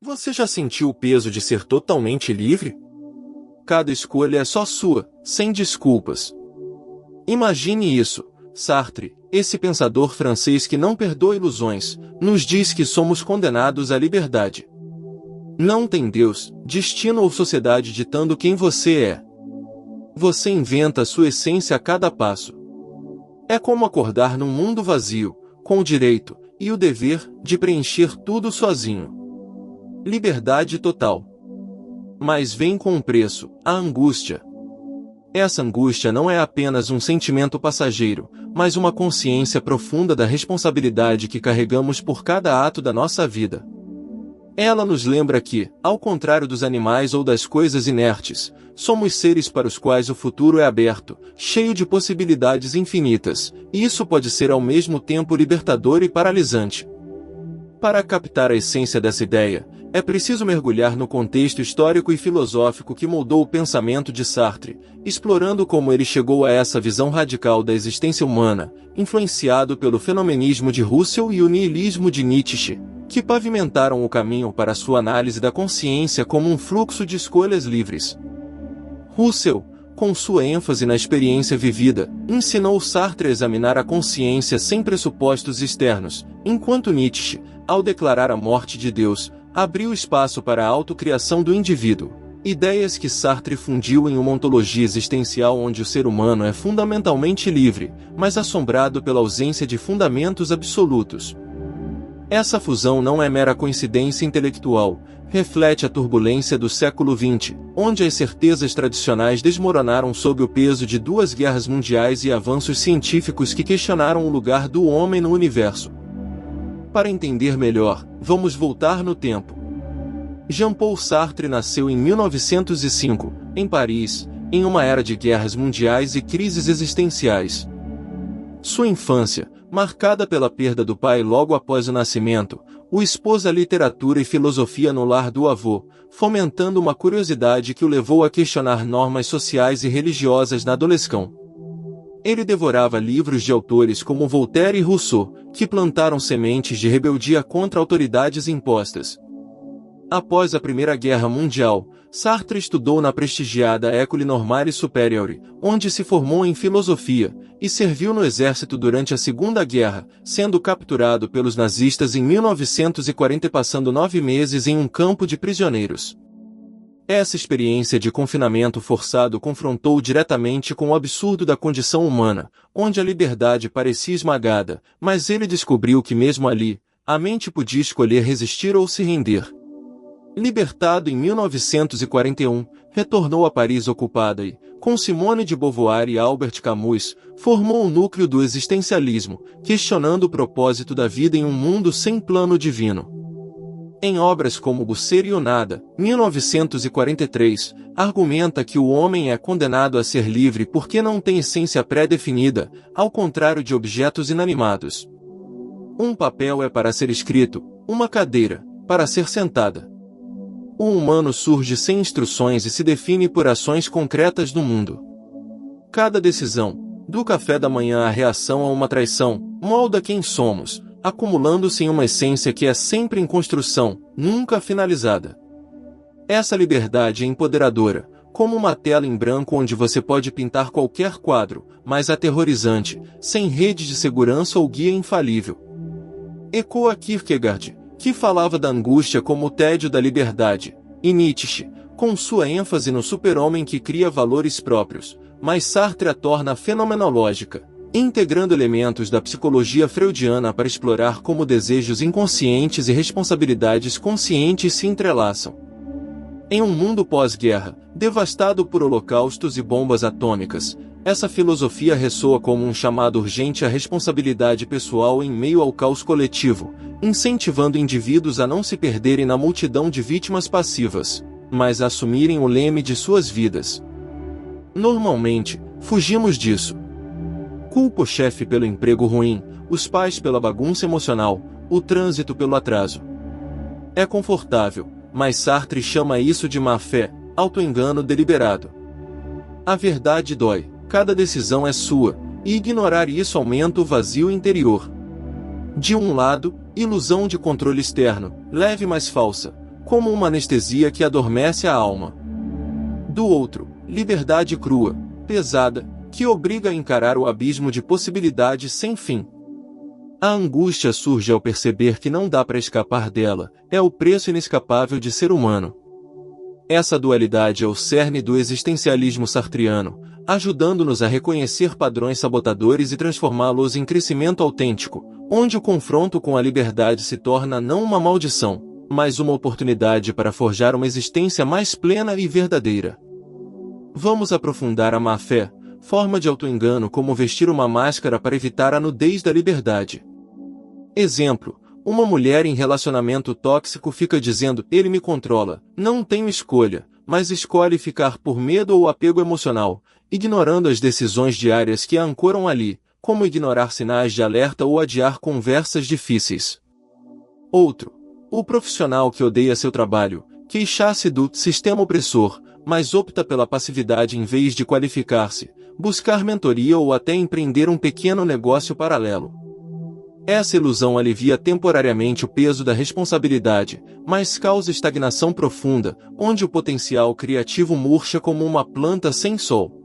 Você já sentiu o peso de ser totalmente livre? Cada escolha é só sua, sem desculpas. Imagine isso. Sartre, esse pensador francês que não perdoa ilusões, nos diz que somos condenados à liberdade. Não tem Deus, destino ou sociedade ditando quem você é. Você inventa sua essência a cada passo. É como acordar num mundo vazio, com o direito e o dever de preencher tudo sozinho. Liberdade total. Mas vem com um preço, a angústia. Essa angústia não é apenas um sentimento passageiro, mas uma consciência profunda da responsabilidade que carregamos por cada ato da nossa vida. Ela nos lembra que, ao contrário dos animais ou das coisas inertes, somos seres para os quais o futuro é aberto, cheio de possibilidades infinitas, e isso pode ser ao mesmo tempo libertador e paralisante. Para captar a essência dessa ideia, é preciso mergulhar no contexto histórico e filosófico que moldou o pensamento de Sartre, explorando como ele chegou a essa visão radical da existência humana, influenciado pelo fenomenismo de Russell e o niilismo de Nietzsche, que pavimentaram o caminho para sua análise da consciência como um fluxo de escolhas livres. Russell, com sua ênfase na experiência vivida, ensinou Sartre a examinar a consciência sem pressupostos externos, enquanto Nietzsche, ao declarar a morte de Deus, abriu espaço para a autocriação do indivíduo. Ideias que Sartre fundiu em uma ontologia existencial onde o ser humano é fundamentalmente livre, mas assombrado pela ausência de fundamentos absolutos. Essa fusão não é mera coincidência intelectual, reflete a turbulência do século XX, onde as certezas tradicionais desmoronaram sob o peso de duas guerras mundiais e avanços científicos que questionaram o lugar do homem no universo. Para entender melhor, vamos voltar no tempo. Jean-Paul Sartre nasceu em 1905, em Paris, em uma era de guerras mundiais e crises existenciais. Sua infância, marcada pela perda do pai logo após o nascimento, o expôs à literatura e filosofia no lar do avô, fomentando uma curiosidade que o levou a questionar normas sociais e religiosas na adolescência. Ele devorava livros de autores como Voltaire e Rousseau, que plantaram sementes de rebeldia contra autoridades impostas. Após a Primeira Guerra Mundial, Sartre estudou na prestigiada École Normale Supérieure, onde se formou em filosofia, e serviu no exército durante a Segunda Guerra, sendo capturado pelos nazistas em 1940 e passando 9 meses em um campo de prisioneiros. Essa experiência de confinamento forçado confrontou diretamente com o absurdo da condição humana, onde a liberdade parecia esmagada, mas ele descobriu que mesmo ali, a mente podia escolher resistir ou se render. Libertado em 1941, retornou a Paris ocupada e, com Simone de Beauvoir e Albert Camus, formou o núcleo do existencialismo, questionando o propósito da vida em um mundo sem plano divino. Em obras como O Ser e o Nada, 1943, argumenta que o homem é condenado a ser livre porque não tem essência pré-definida, ao contrário de objetos inanimados. Um papel é para ser escrito, uma cadeira, para ser sentada. O humano surge sem instruções e se define por ações concretas no mundo. Cada decisão, do café da manhã à reação a uma traição, molda quem somos, acumulando-se em uma essência que é sempre em construção, nunca finalizada. Essa liberdade é empoderadora, como uma tela em branco onde você pode pintar qualquer quadro, mas aterrorizante, sem rede de segurança ou guia infalível. Ecoa Kierkegaard, que falava da angústia como o tédio da liberdade, e Nietzsche, com sua ênfase no super-homem que cria valores próprios, mas Sartre a torna fenomenológica, integrando elementos da psicologia freudiana para explorar como desejos inconscientes e responsabilidades conscientes se entrelaçam. Em um mundo pós-guerra, devastado por holocaustos e bombas atômicas, essa filosofia ressoa como um chamado urgente à responsabilidade pessoal em meio ao caos coletivo, incentivando indivíduos a não se perderem na multidão de vítimas passivas, mas a assumirem o leme de suas vidas. Normalmente, fugimos disso. Culpa o chefe pelo emprego ruim, os pais pela bagunça emocional, o trânsito pelo atraso. É confortável, mas Sartre chama isso de má-fé, auto-engano deliberado. A verdade dói, cada decisão é sua, e ignorar isso aumenta o vazio interior. De um lado, ilusão de controle externo, leve mas falsa, como uma anestesia que adormece a alma. Do outro, liberdade crua, pesada, que obriga a encarar o abismo de possibilidades sem fim. A angústia surge ao perceber que não dá para escapar dela, é o preço inescapável de ser humano. Essa dualidade é o cerne do existencialismo sartriano, ajudando-nos a reconhecer padrões sabotadores e transformá-los em crescimento autêntico, onde o confronto com a liberdade se torna não uma maldição, mas uma oportunidade para forjar uma existência mais plena e verdadeira. Vamos aprofundar a má-fé, forma de auto-engano como vestir uma máscara para evitar a nudez da liberdade. Exemplo: uma mulher em relacionamento tóxico fica dizendo, ele me controla, não tenho escolha, mas escolhe ficar por medo ou apego emocional, ignorando as decisões diárias que a ancoram ali, como ignorar sinais de alerta ou adiar conversas difíceis. Outro: o profissional que odeia seu trabalho, queixa-se do sistema opressor, mas opta pela passividade em vez de qualificar-se, buscar mentoria ou até empreender um pequeno negócio paralelo. Essa ilusão alivia temporariamente o peso da responsabilidade, mas causa estagnação profunda, onde o potencial criativo murcha como uma planta sem sol.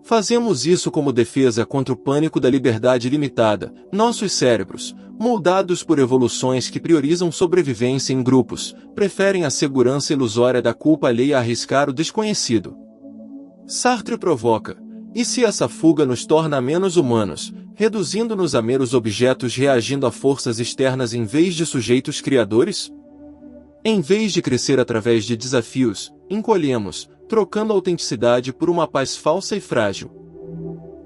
Fazemos isso como defesa contra o pânico da liberdade limitada. Nossos cérebros, moldados por evoluções que priorizam sobrevivência em grupos, preferem a segurança ilusória da culpa alheia a arriscar o desconhecido. Sartre provoca: e se essa fuga nos torna menos humanos, reduzindo-nos a meros objetos reagindo a forças externas em vez de sujeitos criadores? Em vez de crescer através de desafios, encolhemos, trocando a autenticidade por uma paz falsa e frágil.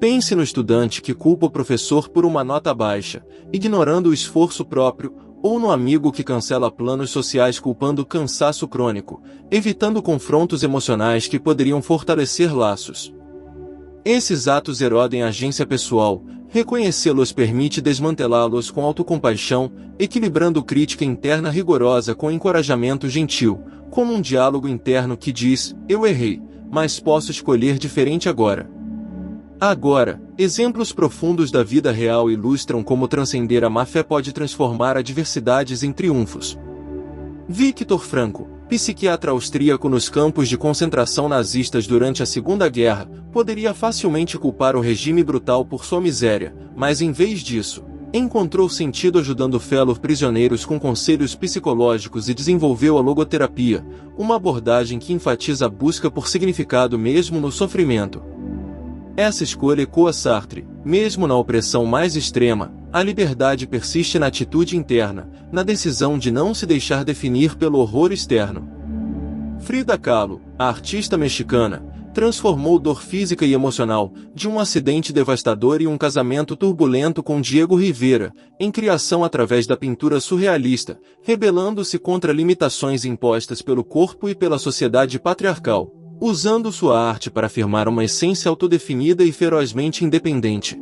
Pense no estudante que culpa o professor por uma nota baixa, ignorando o esforço próprio, ou no amigo que cancela planos sociais culpando o cansaço crônico, evitando confrontos emocionais que poderiam fortalecer laços. Esses atos erodem a agência pessoal, reconhecê-los permite desmantelá-los com autocompaixão, equilibrando crítica interna rigorosa com encorajamento gentil, como um diálogo interno que diz, eu errei, mas posso escolher diferente agora. Agora, exemplos profundos da vida real ilustram como transcender a má-fé pode transformar adversidades em triunfos. Viktor Frankl, psiquiatra austríaco nos campos de concentração nazistas durante a Segunda Guerra, poderia facilmente culpar o regime brutal por sua miséria, mas em vez disso, encontrou sentido ajudando fellow prisioneiros com conselhos psicológicos e desenvolveu a logoterapia, uma abordagem que enfatiza a busca por significado mesmo no sofrimento. Essa escolha ecoa Sartre: mesmo na opressão mais extrema, a liberdade persiste na atitude interna, na decisão de não se deixar definir pelo horror externo. Frida Kahlo, a artista mexicana, transformou dor física e emocional, de um acidente devastador e um casamento turbulento com Diego Rivera, em criação através da pintura surrealista, rebelando-se contra limitações impostas pelo corpo e pela sociedade patriarcal, usando sua arte para afirmar uma essência autodefinida e ferozmente independente.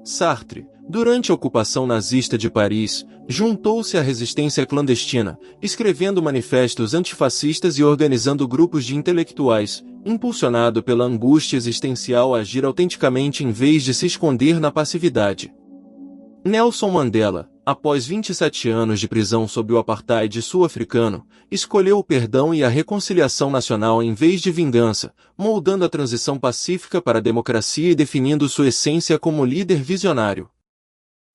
Sartre, durante a ocupação nazista de Paris, juntou-se à resistência clandestina, escrevendo manifestos antifascistas e organizando grupos de intelectuais, impulsionado pela angústia existencial a agir autenticamente em vez de se esconder na passividade. Nelson Mandela, após 27 anos de prisão sob o apartheid sul-africano, escolheu o perdão e a reconciliação nacional em vez de vingança, moldando a transição pacífica para a democracia e definindo sua essência como líder visionário.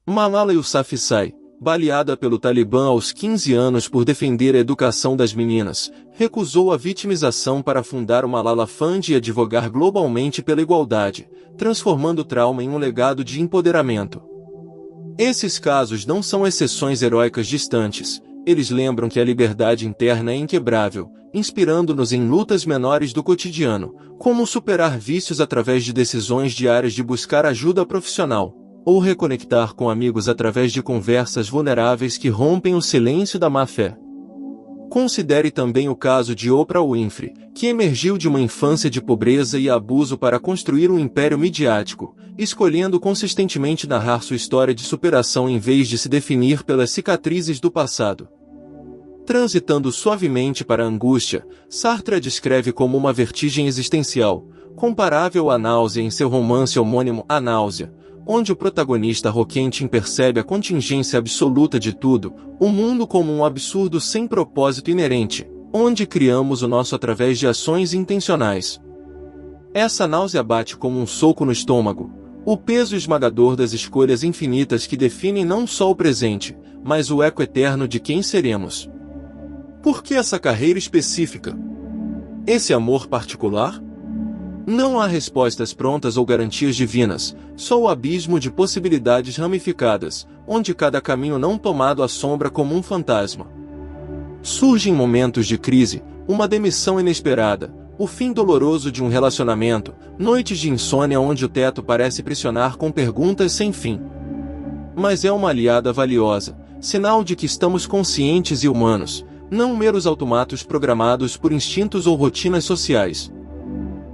Malala Yousafzai, baleada pelo Talibã aos 15 anos por defender a educação das meninas, recusou a vitimização para fundar o Malala Fund e advogar globalmente pela igualdade, transformando o trauma em um legado de empoderamento. Esses casos não são exceções heróicas distantes, eles lembram que a liberdade interna é inquebrável, inspirando-nos em lutas menores do cotidiano, como superar vícios através de decisões diárias de buscar ajuda profissional, ou reconectar com amigos através de conversas vulneráveis que rompem o silêncio da má-fé. Considere também o caso de Oprah Winfrey, que emergiu de uma infância de pobreza e abuso para construir um império midiático, escolhendo consistentemente narrar sua história de superação em vez de se definir pelas cicatrizes do passado. Transitando suavemente para a angústia, Sartre a descreve como uma vertigem existencial, comparável à náusea em seu romance homônimo A Náusea, onde o protagonista Roquentin percebe a contingência absoluta de tudo, o mundo como um absurdo sem propósito inerente, onde criamos o nosso através de ações intencionais. Essa náusea bate como um soco no estômago, o peso esmagador das escolhas infinitas que definem não só o presente, mas o eco eterno de quem seremos. Por que essa carreira específica? Esse amor particular? Não há respostas prontas ou garantias divinas, só o abismo de possibilidades ramificadas, onde cada caminho não tomado assombra como um fantasma. Surgem momentos de crise, uma demissão inesperada, o fim doloroso de um relacionamento, noites de insônia onde o teto parece pressionar com perguntas sem fim. Mas é uma aliada valiosa, sinal de que estamos conscientes e humanos, não meros automatos programados por instintos ou rotinas sociais.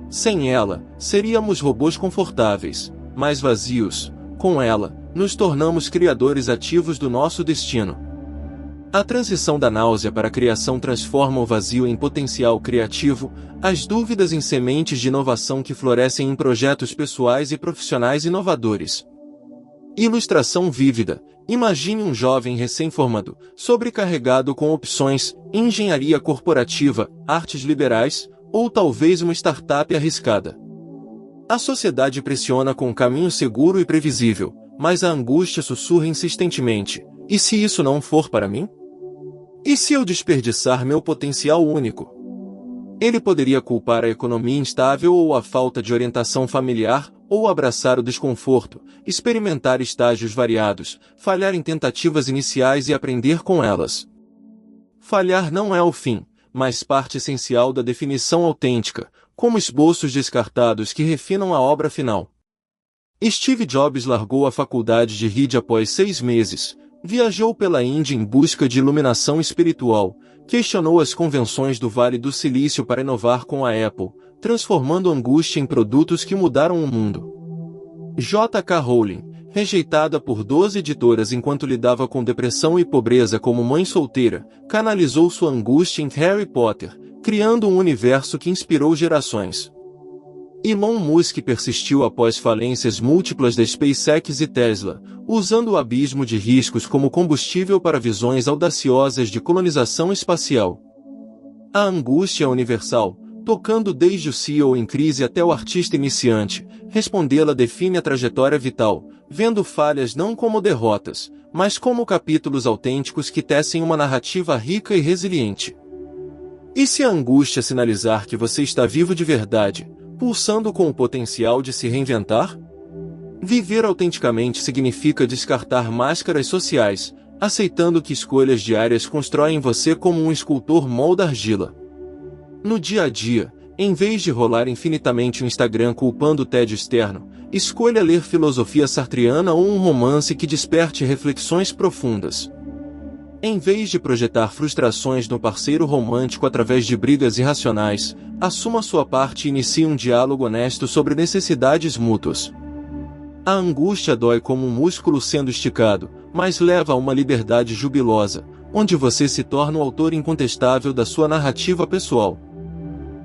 Sem ela, seríamos robôs confortáveis, mas vazios. Com ela, nos tornamos criadores ativos do nosso destino. A transição da náusea para a criação transforma o vazio em potencial criativo, as dúvidas em sementes de inovação que florescem em projetos pessoais e profissionais inovadores. Ilustração vívida. Imagine um jovem recém-formado, sobrecarregado com opções, engenharia corporativa, artes liberais, ou talvez uma startup arriscada. A sociedade pressiona com um caminho seguro e previsível, mas a angústia sussurra insistentemente: e se isso não for para mim? E se eu desperdiçar meu potencial único? Ele poderia culpar a economia instável ou a falta de orientação familiar, ou abraçar o desconforto, experimentar estágios variados, falhar em tentativas iniciais e aprender com elas. Falhar não é o fim, mas parte essencial da definição autêntica, como esboços descartados que refinam a obra final. Steve Jobs largou a faculdade de Reed após 6 meses, viajou pela Índia em busca de iluminação espiritual, questionou as convenções do Vale do Silício para inovar com a Apple, transformando angústia em produtos que mudaram o mundo. J.K. Rowling, rejeitada por 12 editoras enquanto lidava com depressão e pobreza como mãe solteira, canalizou sua angústia em Harry Potter, criando um universo que inspirou gerações. Elon Musk persistiu após falências múltiplas da SpaceX e Tesla, usando o abismo de riscos como combustível para visões audaciosas de colonização espacial. A angústia é universal, tocando desde o CEO em crise até o artista iniciante. Respondê-la define a trajetória vital, vendo falhas não como derrotas, mas como capítulos autênticos que tecem uma narrativa rica e resiliente. E se a angústia sinalizar que você está vivo de verdade, pulsando com o potencial de se reinventar? Viver autenticamente significa descartar máscaras sociais, aceitando que escolhas diárias constroem você como um escultor molda argila. No dia a dia, em vez de rolar infinitamente o Instagram culpando o tédio externo, escolha ler filosofia sartriana ou um romance que desperte reflexões profundas. Em vez de projetar frustrações no parceiro romântico através de brigas irracionais, assuma sua parte e inicie um diálogo honesto sobre necessidades mútuas. A angústia dói como um músculo sendo esticado, mas leva a uma liberdade jubilosa, onde você se torna o autor incontestável da sua narrativa pessoal.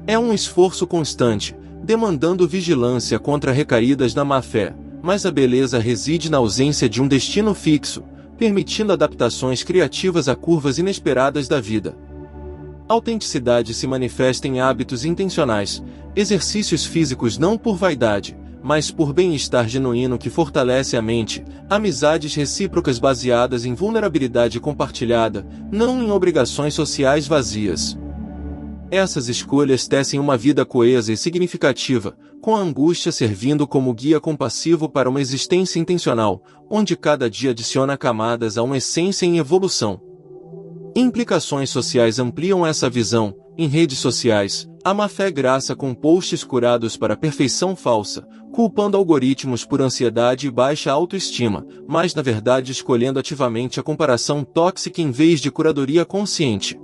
É um esforço constante, demandando vigilância contra recaídas na má-fé, mas a beleza reside na ausência de um destino fixo, permitindo adaptações criativas a curvas inesperadas da vida. Autenticidade se manifesta em hábitos intencionais, exercícios físicos não por vaidade, mas por bem-estar genuíno que fortalece a mente, amizades recíprocas baseadas em vulnerabilidade compartilhada, não em obrigações sociais vazias. Essas escolhas tecem uma vida coesa e significativa, com a angústia servindo como guia compassivo para uma existência intencional, onde cada dia adiciona camadas a uma essência em evolução. Implicações sociais ampliam essa visão. Em redes sociais, a má-fé graça com posts curados para perfeição falsa, culpando algoritmos por ansiedade e baixa autoestima, mas na verdade escolhendo ativamente a comparação tóxica em vez de curadoria consciente.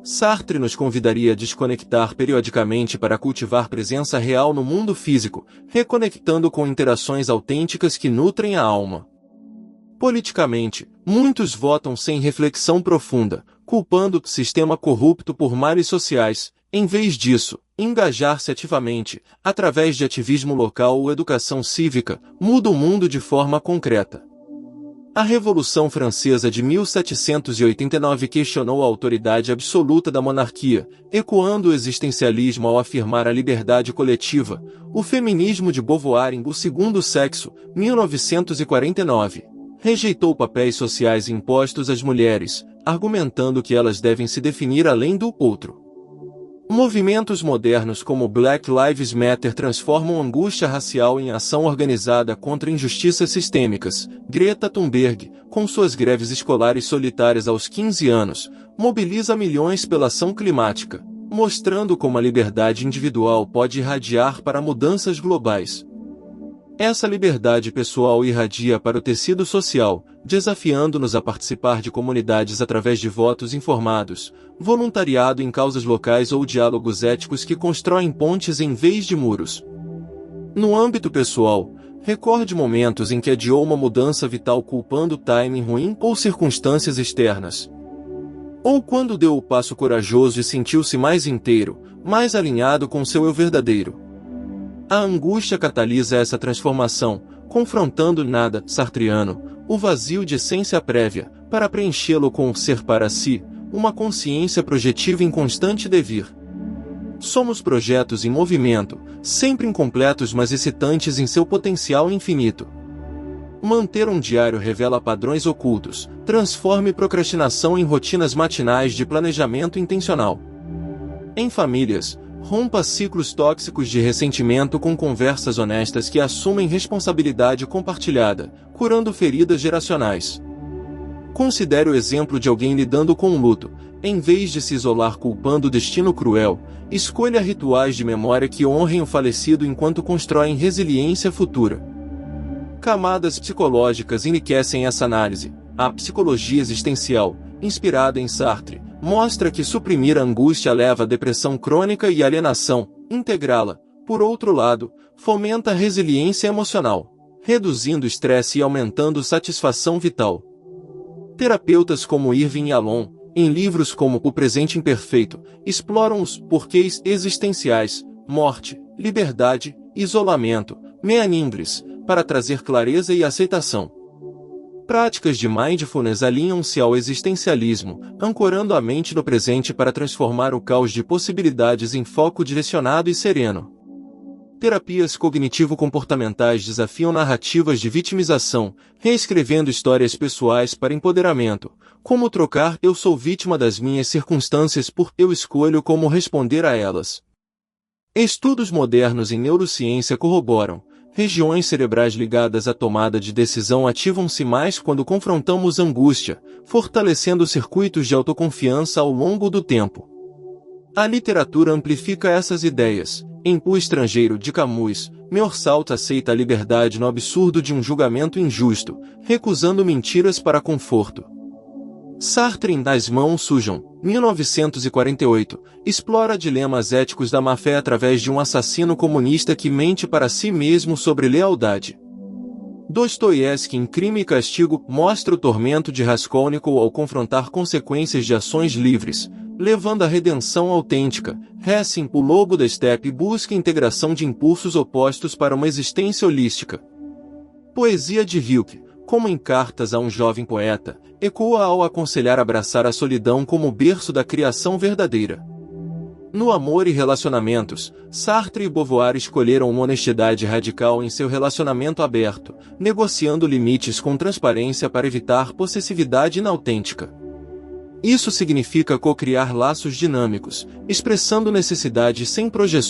Sartre nos convidaria a desconectar periodicamente para cultivar presença real no mundo físico, reconectando com interações autênticas que nutrem a alma. Politicamente, muitos votam sem reflexão profunda, culpando o sistema corrupto por males sociais, Em vez disso, engajar-se ativamente, através de ativismo local ou educação cívica, muda o mundo de forma concreta. A Revolução Francesa de 1789 questionou a autoridade absoluta da monarquia, ecoando o existencialismo ao afirmar a liberdade coletiva. O feminismo de Beauvoir em O Segundo Sexo, 1949, rejeitou papéis sociais impostos às mulheres, argumentando que elas devem se definir além do outro. Movimentos modernos como Black Lives Matter transformam angústia racial em ação organizada contra injustiças sistêmicas. Greta Thunberg, com suas greves escolares solitárias aos 15 anos, mobiliza milhões pela ação climática, mostrando como a liberdade individual pode irradiar para mudanças globais. Essa liberdade pessoal irradia para o tecido social, desafiando-nos a participar de comunidades através de votos informados, voluntariado em causas locais ou diálogos éticos que constroem pontes em vez de muros. No âmbito pessoal, recorde momentos em que adiou uma mudança vital culpando timing ruim ou circunstâncias externas. Ou quando deu o passo corajoso e sentiu-se mais inteiro, mais alinhado com seu eu verdadeiro. A angústia catalisa essa transformação, confrontando nada sartriano, o vazio de essência prévia, para preenchê-lo com o ser para si, uma consciência projetiva em constante devir. Somos projetos em movimento, sempre incompletos mas excitantes em seu potencial infinito. Manter um diário revela padrões ocultos, transforme procrastinação em rotinas matinais de planejamento intencional. Em famílias, rompa ciclos tóxicos de ressentimento com conversas honestas que assumem responsabilidade compartilhada, curando feridas geracionais. Considere o exemplo de alguém lidando com o luto. Em vez de se isolar culpando o destino cruel, escolha rituais de memória que honrem o falecido enquanto constroem resiliência futura. Camadas psicológicas enriquecem essa análise. A psicologia existencial, inspirada em Sartre, mostra que suprimir a angústia leva à depressão crônica e alienação. Integrá-la, por outro lado, fomenta a resiliência emocional, reduzindo o estresse e aumentando satisfação vital. Terapeutas como Irving Yalom, em livros como O Presente Imperfeito, exploram os porquês existenciais, morte, liberdade, isolamento, meandres, para trazer clareza e aceitação. Práticas de mindfulness alinham-se ao existencialismo, ancorando a mente no presente para transformar o caos de possibilidades em foco direcionado e sereno. Terapias cognitivo-comportamentais desafiam narrativas de vitimização, reescrevendo histórias pessoais para empoderamento, como trocar "eu sou vítima das minhas circunstâncias" por "eu escolho como responder a elas". Estudos modernos em neurociência corroboram: regiões cerebrais ligadas à tomada de decisão ativam-se mais quando confrontamos angústia, fortalecendo circuitos de autoconfiança ao longo do tempo. A literatura amplifica essas ideias. Em O Estrangeiro de Camus, Meursault aceita a liberdade no absurdo de um julgamento injusto, recusando mentiras para conforto. Sartre em As Mãos Sujam, 1948, explora dilemas éticos da má-fé através de um assassino comunista que mente para si mesmo sobre lealdade. Dostoiévski em Crime e Castigo mostra o tormento de Raskolnikov ao confrontar consequências de ações livres, levando à redenção autêntica. Hessing, O Lobo da Estepe, busca a integração de impulsos opostos para uma existência holística. Poesia de Rilke, como em Cartas a um Jovem Poeta, ecoa ao aconselhar abraçar a solidão como berço da criação verdadeira. No Amor e Relacionamentos, Sartre e Beauvoir escolheram uma honestidade radical em seu relacionamento aberto, negociando limites com transparência para evitar possessividade inautêntica. Isso significa co-criar laços dinâmicos, expressando necessidades sem projeções.